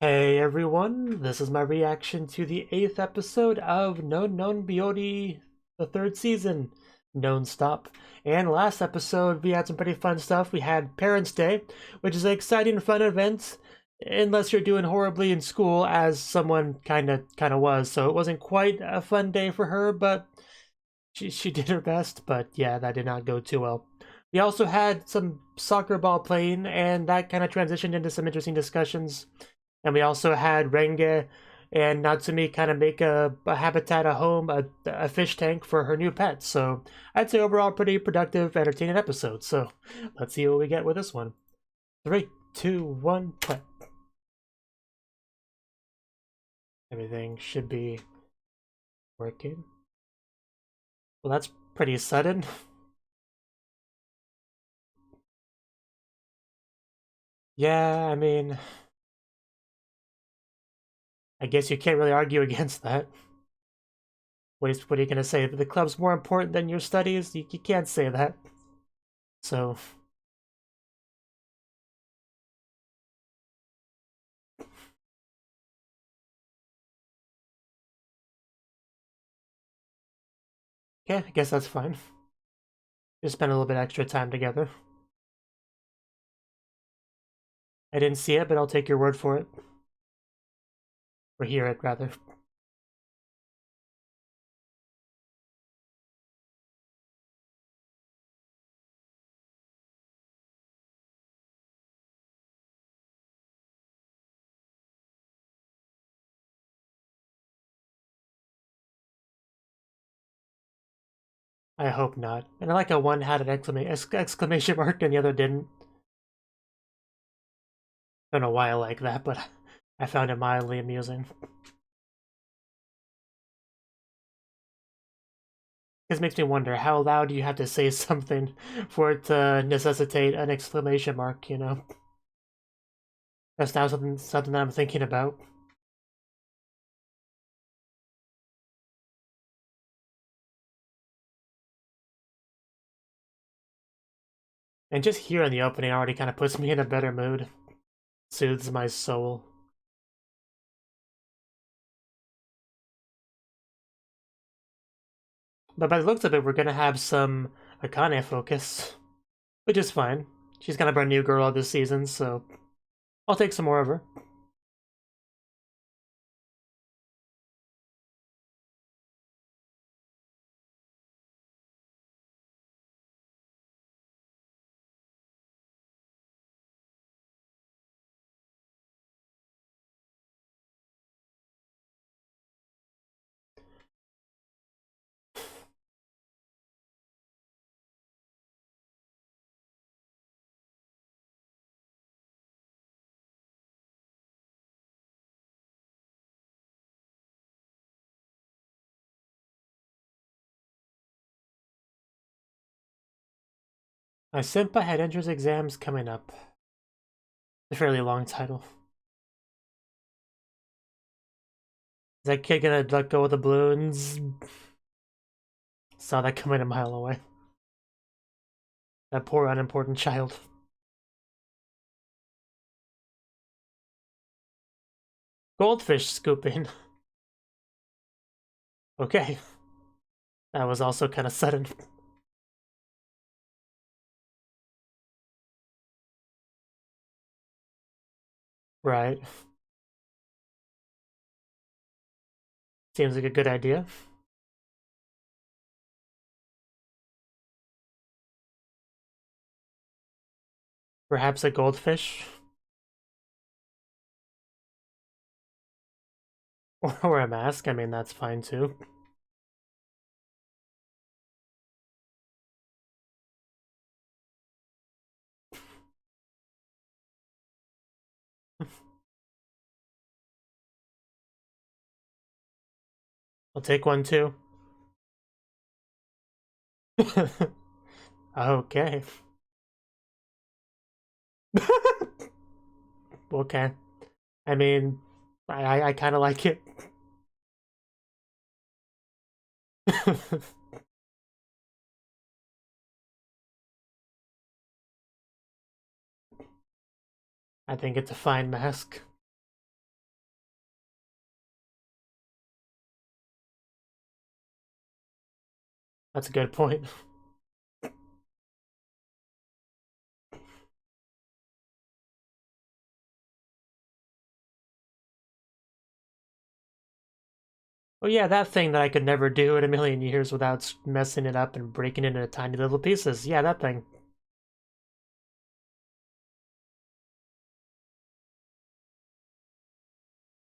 Hey everyone, this is my reaction to the 8th episode of Non Non Biyori, the 3rd season, Non-Stop. And last episode, we had some pretty fun stuff. We had Parents' Day, which is an exciting, fun event, unless you're doing horribly in school, as someone kinda was. So it wasn't quite a fun day for her, but she did her best. But yeah, that did not go too well. We also had some soccer ball playing, and that kind of transitioned into some interesting discussions. And we also had Renge and Natsumi kind of make a habitat, a home, a fish tank for her new pet. So I'd say overall pretty productive, entertaining episode. So let's see what we get with this one. 3, 2, 1, play. Everything should be working. Well, that's pretty sudden. Yeah, I mean, I guess you can't really argue against that. What are you gonna say? The club's more important than your studies? You can't say that. So yeah, I guess that's fine. Just spend a little bit extra time together. I didn't see it, but I'll take your word for it. Or hear it, rather. I hope not. And I like how one had an exclamation mark and the other didn't. Don't know why I like that, but I found it mildly amusing. This makes me wonder, how loud do you have to say something for it to necessitate an exclamation mark, you know? That's now something that I'm thinking about. And just hearing the opening already kind of puts me in a better mood. Soothes my soul. But by the looks of it, we're gonna have some Akane focus, which is fine. She's kind of our new girl this season, so I'll take some more of her. My senpai had entrance exams coming up. A fairly long title. Is that kid gonna let go of the balloons? Saw that coming a mile away. That poor unimportant child. Goldfish scooping. Okay. That was also kind of sudden. Right. Seems like a good idea. Perhaps a goldfish? Or a mask, I mean, that's fine too. I'll take one too. Okay. Okay. I mean, I kind of like it. I think it's a fine mask. That's a good point. Oh yeah, that thing that I could never do in a million years without messing it up and breaking it into tiny little pieces. Yeah, that thing.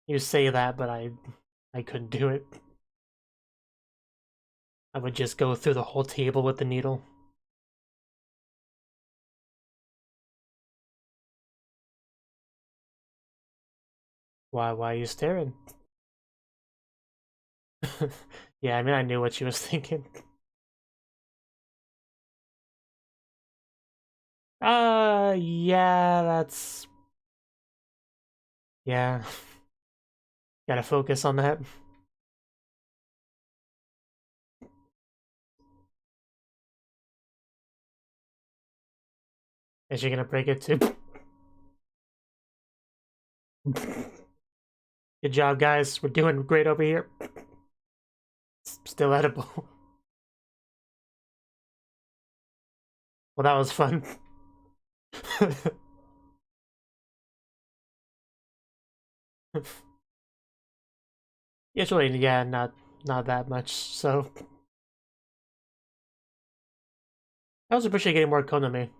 You say that, but I couldn't do it. I would just go through the whole table with the needle. Why are you staring? Yeah, I mean, I knew what she was thinking. Yeah, that's... Yeah. Gotta focus on that. Is she gonna break it too? Good job, guys. We're doing great over here. It's still edible. Well, that was fun. Usually, yeah, not that much, so... I also appreciate getting more Konami.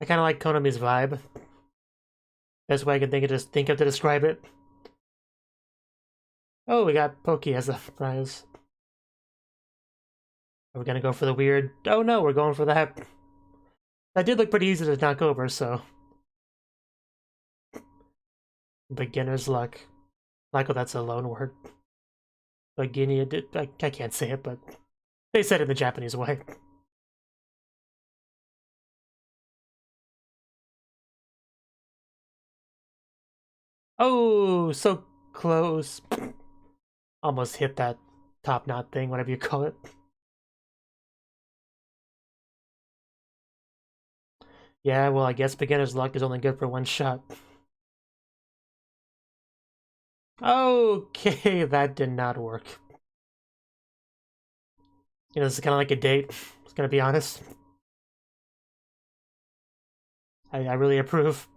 I kinda like Konami's vibe. Best way I can think of to describe it. Oh, we got Pokey as a prize. Are we gonna go for the weird? Oh no, we're going for that. That did look pretty easy to knock over, so... Beginner's luck. Like, oh, that's a loan word. Beginning, I can't say it, but they said it in the Japanese way. Oh, so close. Almost hit that top knot thing, whatever you call it. Yeah, well, I guess beginner's luck is only good for one shot. Okay, that did not work. You know, this is kind of like a date. I was gonna be honest. I really approve.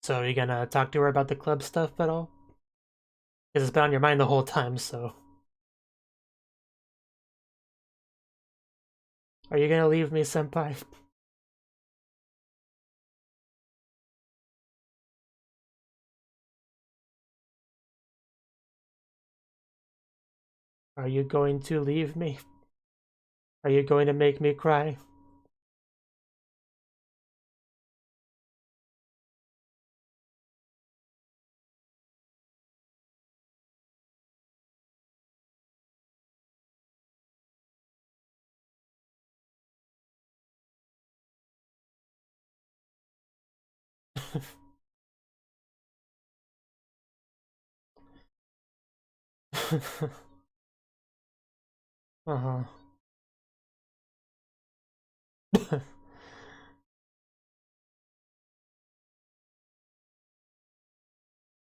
So, are you gonna talk to her about the club stuff at all? Because it's been on your mind the whole time, so... Are you gonna leave me, senpai? Are you going to leave me? Are you going to make me cry? Uh-huh.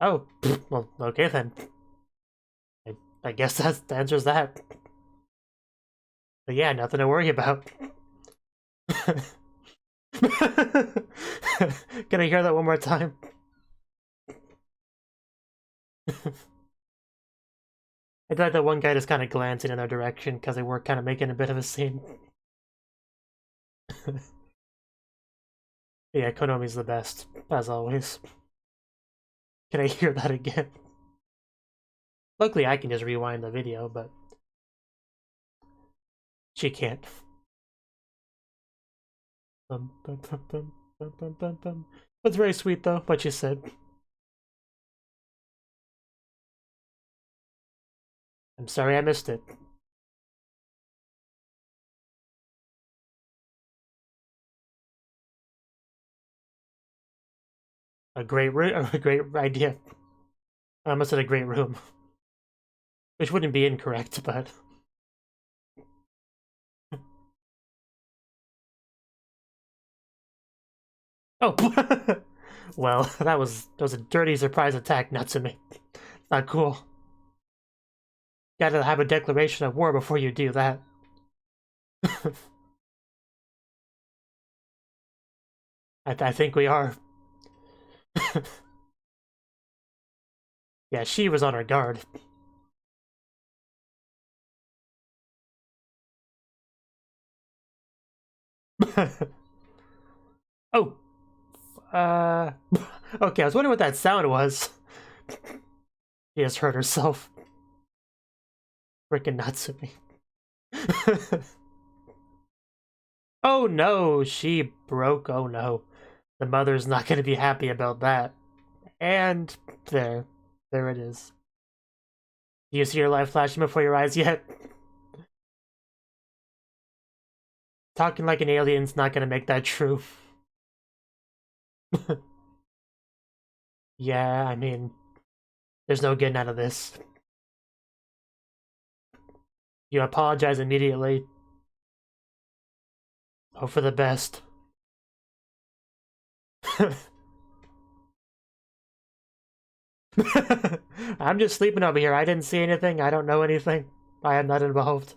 Oh, well, okay then. I guess that answers that. But yeah, nothing to worry about. Can I hear that one more time? I feel like that one guy just kind of glancing in their direction because they were kind of making a bit of a scene. Yeah, Konami's the best, as always. Can I hear that again? Luckily, I can just rewind the video, but she can't. That's very sweet, though, what you said. I'm sorry I missed it. A great idea. I almost said a great room. Which wouldn't be incorrect, but... Oh, well, that was a dirty surprise attack, Natsume. Not cool. Gotta have a declaration of war before you do that. I think we are. Yeah, she was on her guard. Oh. Okay, I was wondering what that sound was. She just hurt herself. Frickin' Natsume. Oh no, she broke. Oh no. The mother's not gonna be happy about that. And there. There it is. Do you see your life flashing before your eyes yet? Talking like an alien's not gonna make that true. Yeah, I mean, there's no getting out of this. You apologize immediately. Hope for the best. I'm just sleeping over here. I didn't see anything. I don't know anything. I am not involved.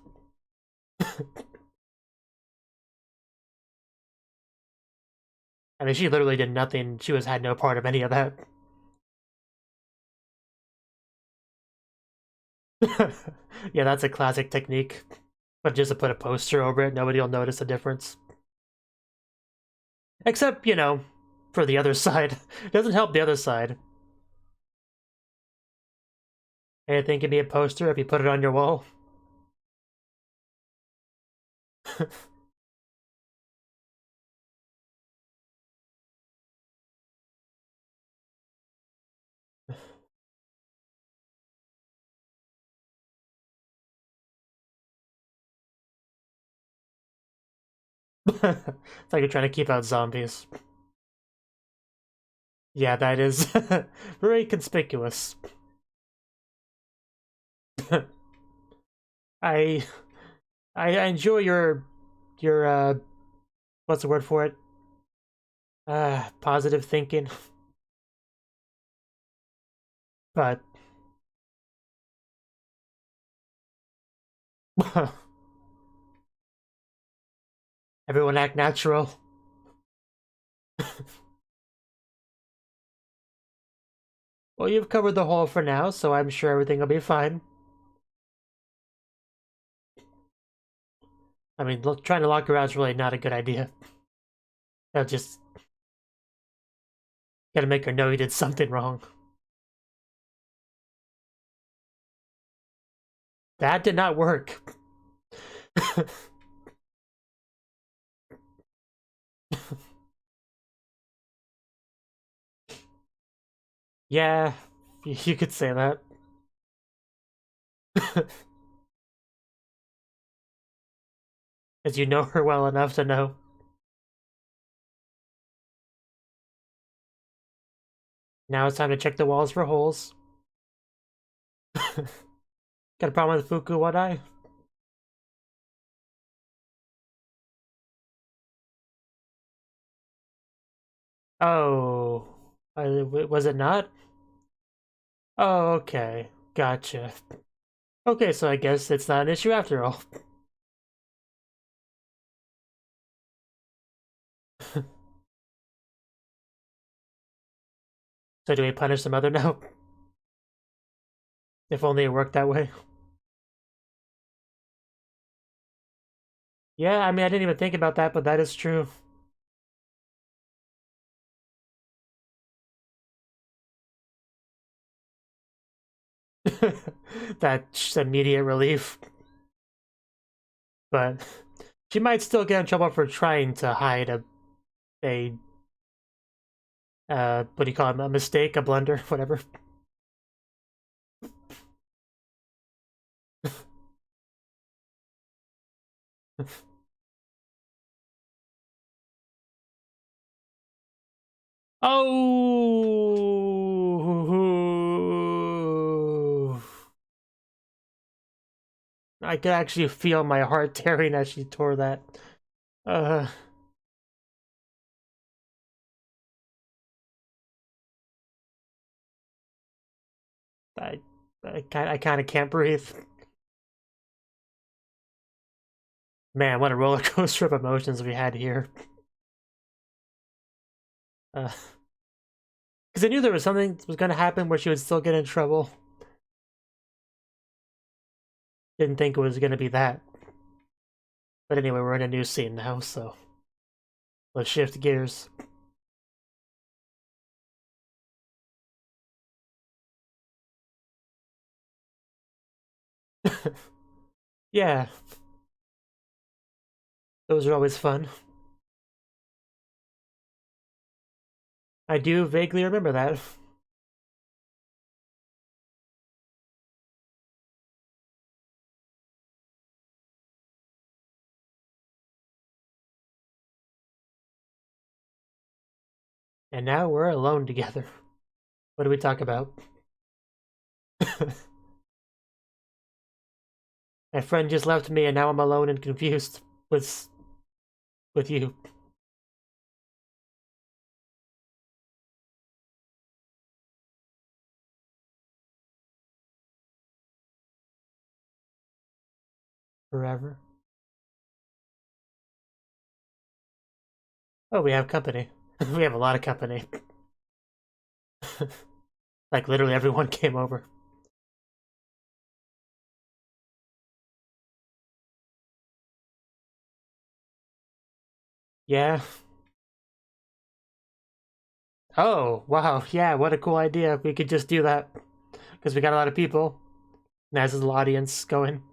I mean, she literally did nothing. She had no part of any of that. Yeah, that's a classic technique. But just to put a poster over it, nobody will notice the difference. Except, you know, for the other side. It doesn't help the other side. Anything can be a poster if you put it on your wall. It's like you're trying to keep out zombies. Yeah, that is very conspicuous. I I enjoy your what's the word for it? Positive thinking. But everyone act natural. Well, you've covered the hole for now, so I'm sure everything will be fine. I mean, trying to lock her out is really not a good idea. That'll just gotta make her know you did something wrong. That did not work. Yeah, you could say that. As you know her well enough to know. Now it's time to check the walls for holes. Got a problem with Fuku One Eye? Oh, was it not? Oh, okay, gotcha. Okay, so I guess it's not an issue after all. So do we punish the mother now? If only it worked that way. Yeah, I mean, I didn't even think about that, but that is true. That's immediate relief. But she might still get in trouble for trying to hide a what do you call it? A mistake, a blunder, whatever. Oh! I could actually feel my heart tearing as she tore that. Uh, I kind of can't breathe. Man, what a roller coaster of emotions we had here. Because I knew there was something that was going to happen where she would still get in trouble. Didn't think it was going to be that. But anyway, we're in a new scene now, so let's shift gears. Yeah, those are always fun. I do vaguely remember that. And now we're alone together. What do we talk about? My friend just left me and now I'm alone and confused with you. Forever. Oh, we have company. We have a lot of company. Like literally everyone came over. Yeah. Oh, wow. Yeah, what a cool idea. We could just do that. Because we got a lot of people. Naz is the audience going.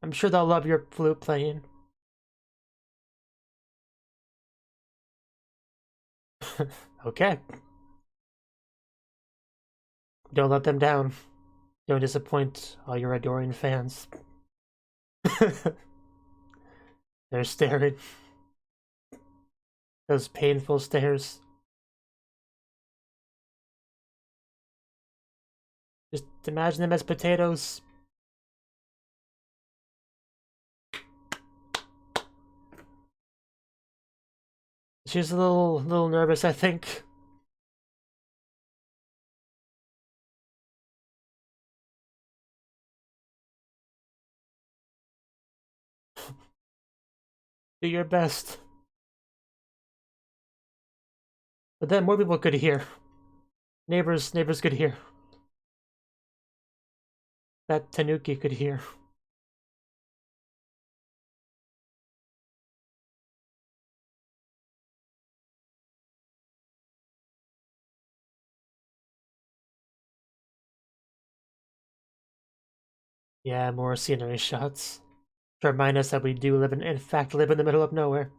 I'm sure they'll love your flute playing. Okay. Don't let them down. Don't disappoint all your adoring fans. They're staring. Those painful stares. Just imagine them as potatoes. She's a little nervous, I think. Do your best. But then more people could hear. Neighbors could hear. That Cnouki could hear. Yeah, more scenery shots. To remind us that we do live in fact live in the middle of nowhere.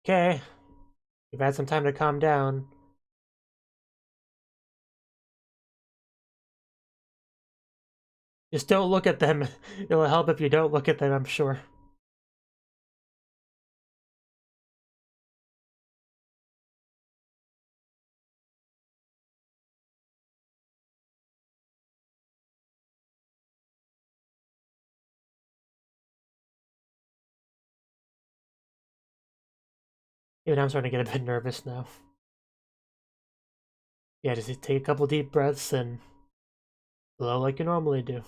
Okay. We've had some time to calm down. Just don't look at them. It'll help if you don't look at them, I'm sure. Even I'm starting to get a bit nervous now. Yeah, just take a couple deep breaths and blow like you normally do.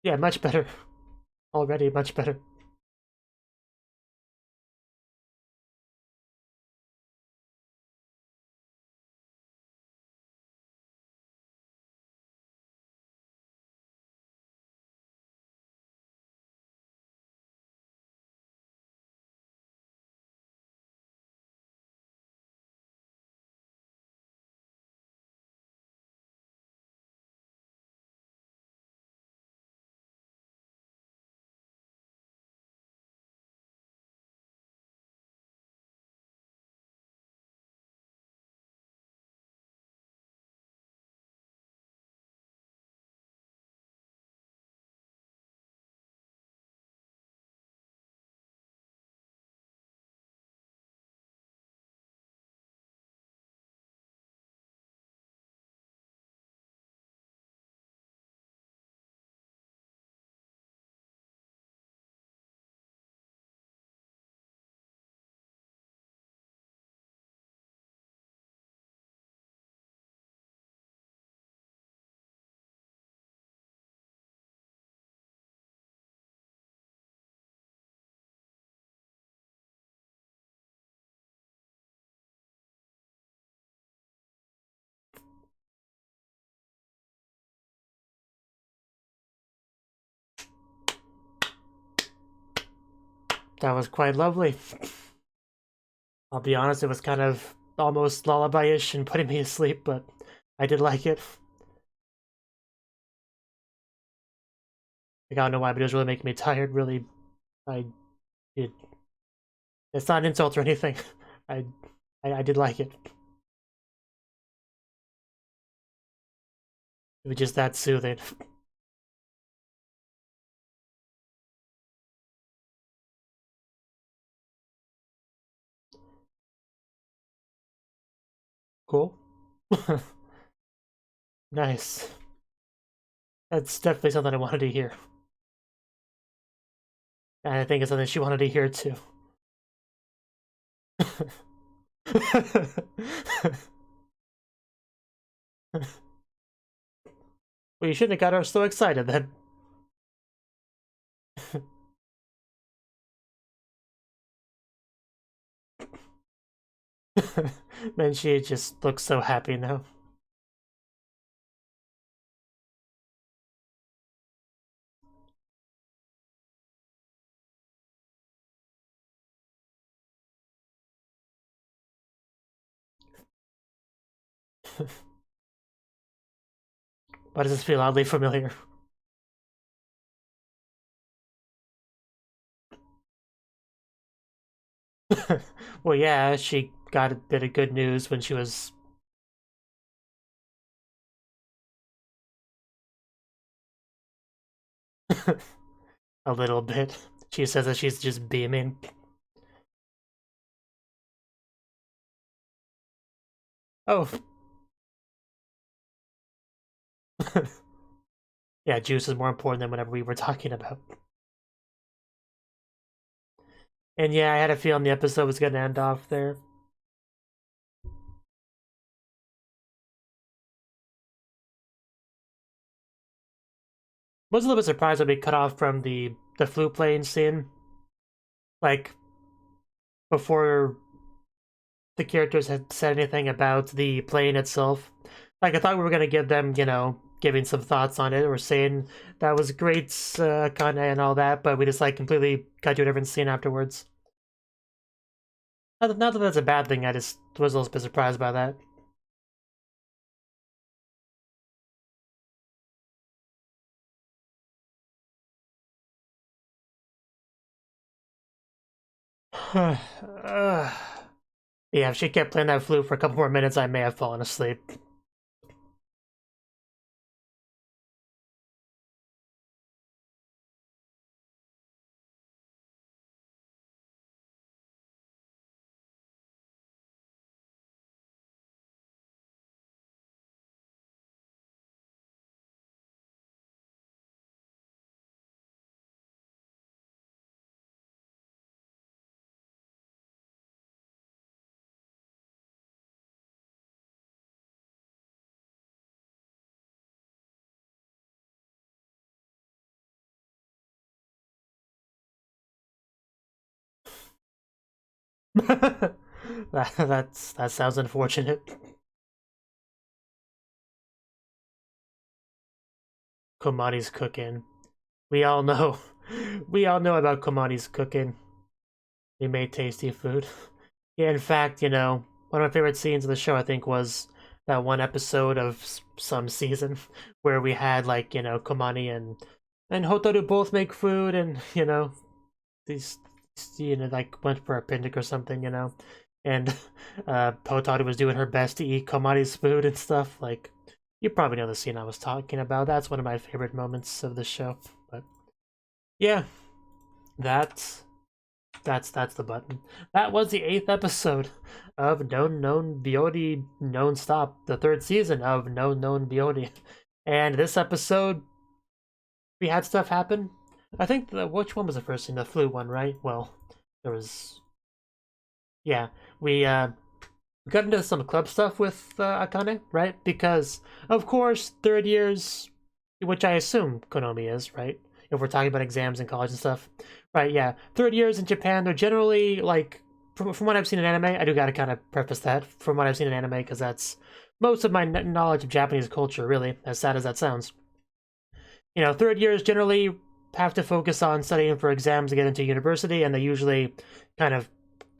Yeah, much better. Already much better. that was quite lovely. I'll be honest, it was kind of almost lullaby-ish and putting me to sleep, but I did like it. Like, I don't know why, but it was really making me tired, really. I did. It's not an insult or anything. I did like it. It was just that soothing. Cool. Nice. That's definitely something I wanted to hear. And I think it's something she wanted to hear too. Well, you shouldn't have got her so excited then. Man, she just looks so happy now. Why does this feel oddly familiar? Well, yeah, she got a bit of good news when she was... a little bit. She says that she's just beaming. Oh. Yeah, juice is more important than whatever we were talking about. And yeah, I had a feeling the episode was gonna end off there. Was a little bit surprised when we cut off from the flute playing scene. Like, before the characters had said anything about the playing itself. Like, I thought we were gonna give them, you know, giving some thoughts on it, or saying that was great, Kane and all that, but we just, like, completely got to a different scene afterwards. Not that that's a bad thing, I just was a little bit surprised by that. Yeah, if she kept playing that flute for a couple more minutes, I may have fallen asleep. That sounds unfortunate. Komani's cooking. We all know. We all know about Komani's cooking. He made tasty food. Yeah, in fact, you know, one of my favorite scenes of the show, I think, was that one episode of some season where we had, like, you know, Komani and Hotaru both make food, and, you know, these, you know, like, went for a picnic or something, you know, and Hotaru was doing her best to eat Komani's food and stuff. Like, you probably know the scene I was talking about. That's one of my favorite moments of the show. But yeah, that's the button. That was the 8th episode of Non Non Biyori Non-Stop, the 3rd season of Non Non Biyori. And this episode, we had stuff happen. I think which one was the first scene? The flu one, right? Well, there was... Yeah, we got into some club stuff with Akane, right? Because, of course, 3rd years, which I assume Konomi is, right? If we're talking about exams in college and stuff. Right, yeah. 3rd years in Japan, they're generally, like, from what I've seen in anime, I do gotta kind of preface that, from what I've seen in anime, because that's most of my knowledge of Japanese culture, really, as sad as that sounds. You know, 3rd years generally have to focus on studying for exams to get into university, and they usually kind of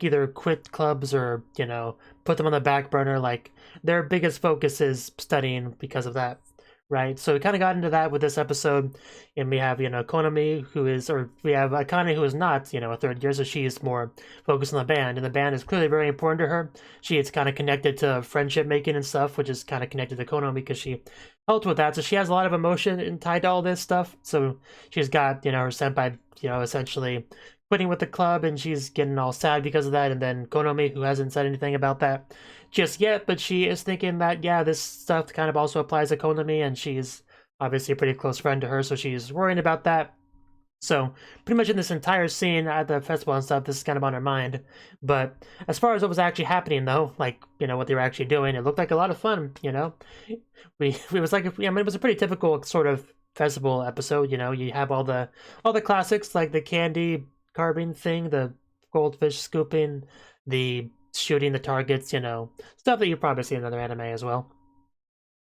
either quit clubs or, you know, put them on the back burner. Like, their biggest focus is studying because of that, right? So we kind of got into that with this episode, and we have, you know, Konami, who is, or we have Akane, who is not, you know, a third year, so she's more focused on the band, and the band is clearly very important to her. She is kind of connected to friendship making and stuff, which is kind of connected to Konami because she helped with that, so she has a lot of emotion tied to all this stuff. So she's got, you know, her senpai, you know, essentially quitting with the club, and she's getting all sad because of that. And then Konami, who hasn't said anything about that just yet, but she is thinking that, yeah, this stuff kind of also applies to Konami, and she's obviously a pretty close friend to her, so she's worrying about that. So pretty much in this entire scene at the festival and stuff, this is kind of on her mind. But as far as what was actually happening, though, like, you know, what they were actually doing, it looked like a lot of fun. You know, it was like, I mean, it was a pretty typical sort of festival episode. You know, you have all the classics, like the candy carving thing, the goldfish scooping, the shooting the targets, you know, stuff that you've probably seen in other anime as well.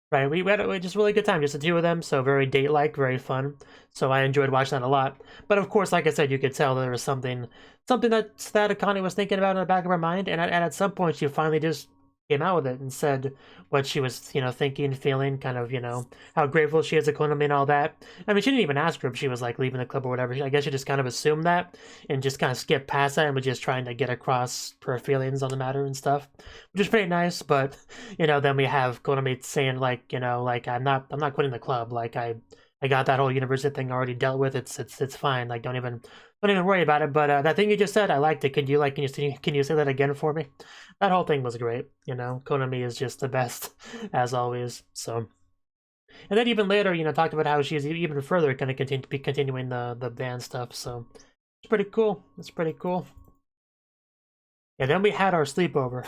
Right, we had just a really good time, just the two of them, so very date-like, very fun. So I enjoyed watching that a lot. But of course, like I said, you could tell there was something that Akane was thinking about in the back of her mind, and at some point she finally just came out with it and said what she was, you know, thinking, feeling, kind of, you know, how grateful she is to Konami and all that. I mean, she didn't even ask her if she was, like, leaving the club or whatever. I guess she just kind of assumed that and just kind of skipped past that and was just trying to get across her feelings on the matter and stuff, which is pretty nice. But, you know, then we have Konami saying, like, you know, like, I'm not quitting the club. Like, I got that whole university thing already dealt with. It's fine. Like, don't even worry about it. But that thing you just said, I liked it. Can you say that again for me? That whole thing was great. You know, Konami is just the best as always. So, and then even later, you know, talked about how she's even further going to be continuing the band stuff. So it's pretty cool. It's pretty cool. And then we had our sleepover.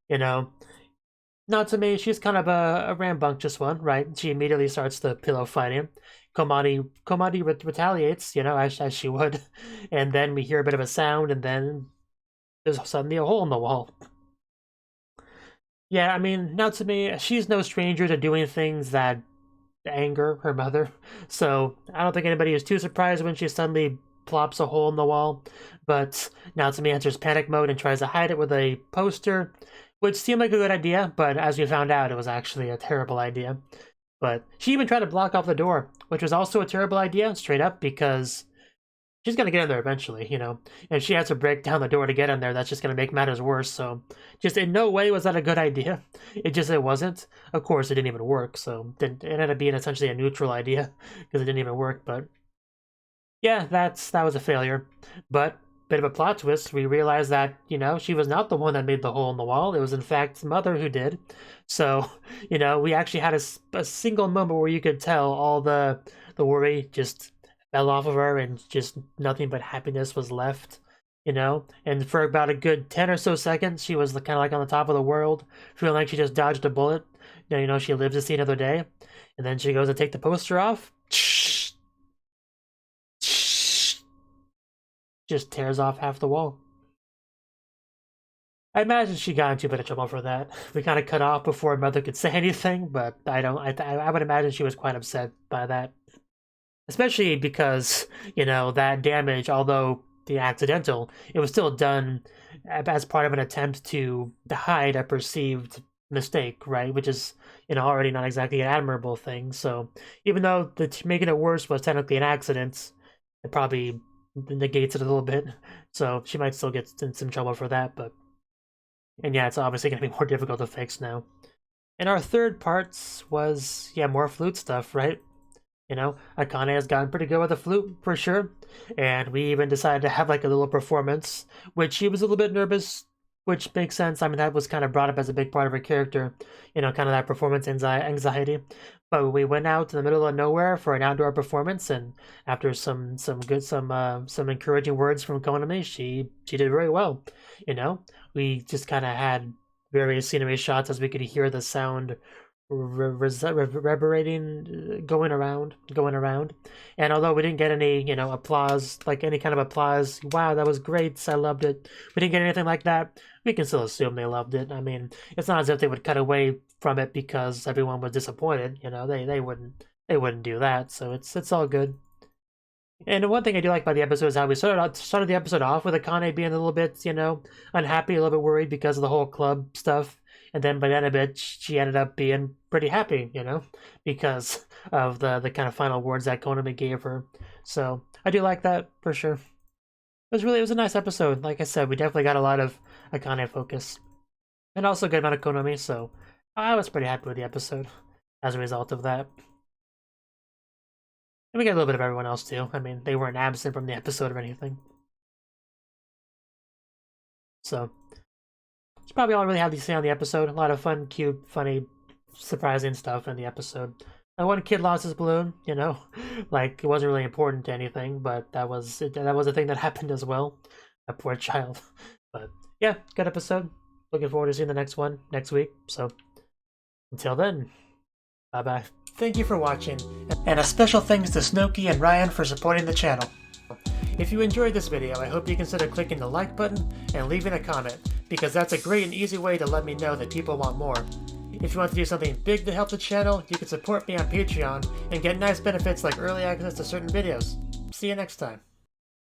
You know, not to me, she's kind of a rambunctious one, right? She immediately starts the pillow fighting. Komari retaliates, you know, as she would. And then we hear a bit of a sound, and then there's suddenly a hole in the wall. Yeah, I mean, now to me, she's no stranger to doing things that anger her mother. So I don't think anybody is too surprised when she suddenly plops a hole in the wall. But now to me enters panic mode and tries to hide it with a poster, which seemed like a good idea, but as we found out, it was actually a terrible idea. But she even tried to block off the door, which was also a terrible idea, straight up, because she's going to get in there eventually, you know. And if she has to break down the door to get in there, that's just going to make matters worse. So just in no way was that a good idea. It wasn't. Of course, it didn't even work, so it ended up being essentially a neutral idea because it didn't even work. But yeah, that was a failure. But bit of a plot twist, we realized that, you know, she was not the one that made the hole in the wall. It was, in fact, Mother who did. So, you know, we actually had a single moment where you could tell all the worry just fell off of her and just nothing but happiness was left, you know? And for about a good 10 or so seconds, she was kind of like on the top of the world, feeling like she just dodged a bullet. You know, she lives to see another day. And then she goes to take the poster off. Just tears off half the wall. I imagine she got into a bit of trouble for that. We kind of cut off before Mother could say anything, but I would imagine she was quite upset by that. Especially because, you know, that damage, although the accidental, it was still done as part of an attempt to hide a perceived mistake, right? Which is, you know, already not exactly an admirable thing. So even though making it worse was technically an accident, it probably negates it a little bit, so she might still get in some trouble for that. But and yeah, it's obviously going to be more difficult to fix now. And our third parts was, yeah, more flute stuff, right? You know, Akane has gotten pretty good with the flute for sure, and we even decided to have like a little performance, which she was a little bit nervous, which makes sense. I mean, that was kind of brought up as a big part of her character, you know, kind of that performance anxiety. But we went out to the middle of nowhere for an outdoor performance, and after some encouraging words from Konami, she did very well. You know, we just kind of had various scenery shots as we could hear the sound reverberating, going around. And although we didn't get any, you know, applause, like any kind of applause, wow, that was great, I loved it, we didn't get anything like that, we can still assume they loved it. I mean, it's not as if they would cut away from it because everyone was disappointed, you know. They wouldn't do that, so it's all good. And one thing I do like about the episode is how we started the episode off with Akane being a little bit, you know, unhappy, a little bit worried because of the whole club stuff. And then by the end of it, she ended up being pretty happy, you know, because of the kind of final words that Konami gave her. So I do like that for sure. It was a nice episode. Like I said, we definitely got a lot of Akane focus. And also a good amount of Konami, so I was pretty happy with the episode as a result of that. And we got a little bit of everyone else too. I mean, they weren't absent from the episode or anything. So, that's probably all I really have to say on the episode. A lot of fun, cute, funny, surprising stuff in the episode. One kid lost his balloon, you know, like it wasn't really important to anything, but that was a thing that happened as well. A poor child. But yeah, good episode. Looking forward to seeing the next one next week. So until then, bye bye. Thank you for watching, and a special thanks to Cnouki and Ryan for supporting the channel. If you enjoyed this video, I hope you consider clicking the like button and leaving a comment, because that's a great and easy way to let me know that people want more. If you want to do something big to help the channel, you can support me on Patreon and get nice benefits like early access to certain videos. See you next time.